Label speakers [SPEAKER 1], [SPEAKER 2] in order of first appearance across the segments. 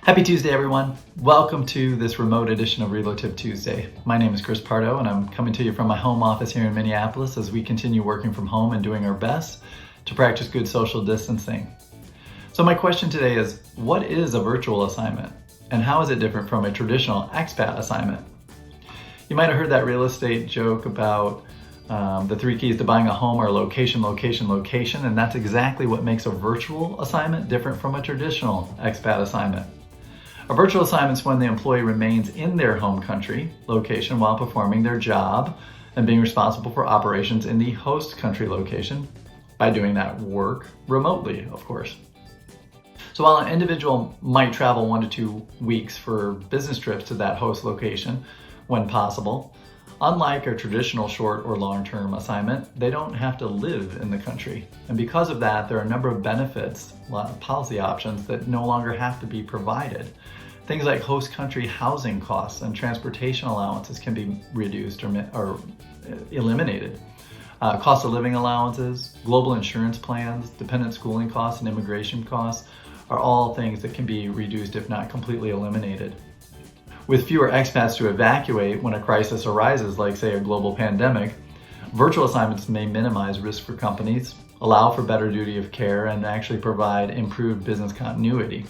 [SPEAKER 1] Happy Tuesday, everyone. Welcome to this remote edition of Relo Tip Tuesday. My name is Pardo, and I'm coming to you from my home office here in Minneapolis as we continue working from home and doing our best to practice good social distancing. So my question today is, what is a virtual assignment? And how is it different from a traditional expat assignment? You might have heard that real estate joke about the 3 keys to buying a home are location, location, location, and that's exactly what makes a virtual assignment different from a traditional expat assignment. A virtual assignment is when the employee remains in their home country location while performing their job and being responsible for operations in the host country location by doing that work remotely, of course. So while an individual might travel 1 to 2 weeks for business trips to that host location when possible, unlike a traditional short or long-term assignment, they don't have to live in the country. And because of that, there are a number of benefits, policy options that no longer have to be provided. Things like host country housing costs and transportation allowances can be reduced or eliminated. Cost of living allowances, global insurance plans, dependent schooling costs, and immigration costs are all things that can be reduced if not completely eliminated. With fewer expats to evacuate when a crisis arises, like say a global pandemic, virtual assignments may minimize risk for companies, allow for better duty of care, and actually provide improved business continuity.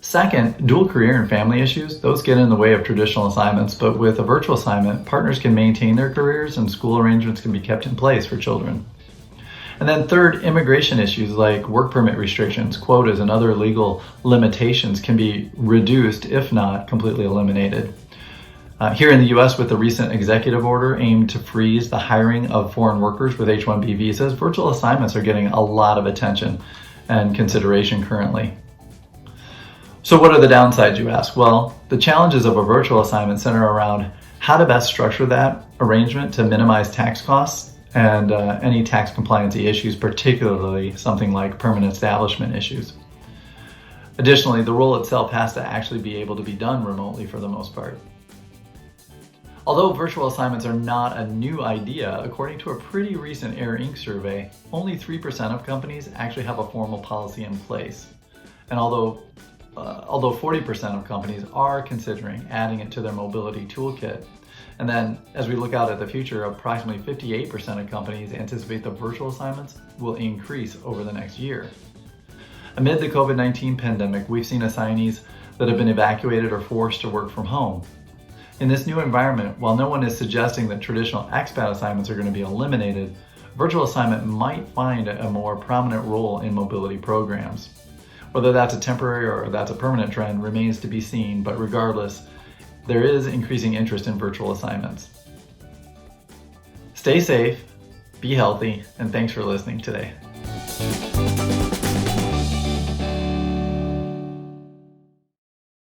[SPEAKER 1] Second, dual career and family issues, those get in the way of traditional assignments, but with a virtual assignment, partners can maintain their careers and school arrangements can be kept in place for children. And then third, immigration issues like work permit restrictions, quotas, and other legal limitations can be reduced, if not completely eliminated. Here in the US, with the recent executive order aimed to freeze the hiring of foreign workers with H-1B visas, virtual assignments are getting a lot of attention and consideration currently. So what are the downsides, you ask? Well, the challenges of a virtual assignment center around how to best structure that arrangement to minimize tax costs and any tax compliance issues, particularly something like permanent establishment issues. Additionally, the role itself has to actually be able to be done remotely for the most part. Although virtual assignments are not a new idea, according to a pretty recent Air Inc. survey, only 3% of companies actually have a formal policy in place. And although 40% of companies are considering adding it to their mobility toolkit. And then as we look out at the future, approximately 58% of companies anticipate the virtual assignments will increase over the next year. Amid the COVID-19 pandemic, we've seen assignees that have been evacuated or forced to work from home. In this new environment, while no one is suggesting that traditional expat assignments are going to be eliminated, virtual assignment might find a more prominent role in mobility programs. Whether that's a temporary or that's a permanent trend remains to be seen, but regardless, there is increasing interest in virtual assignments. Stay safe, be healthy, and thanks for listening today.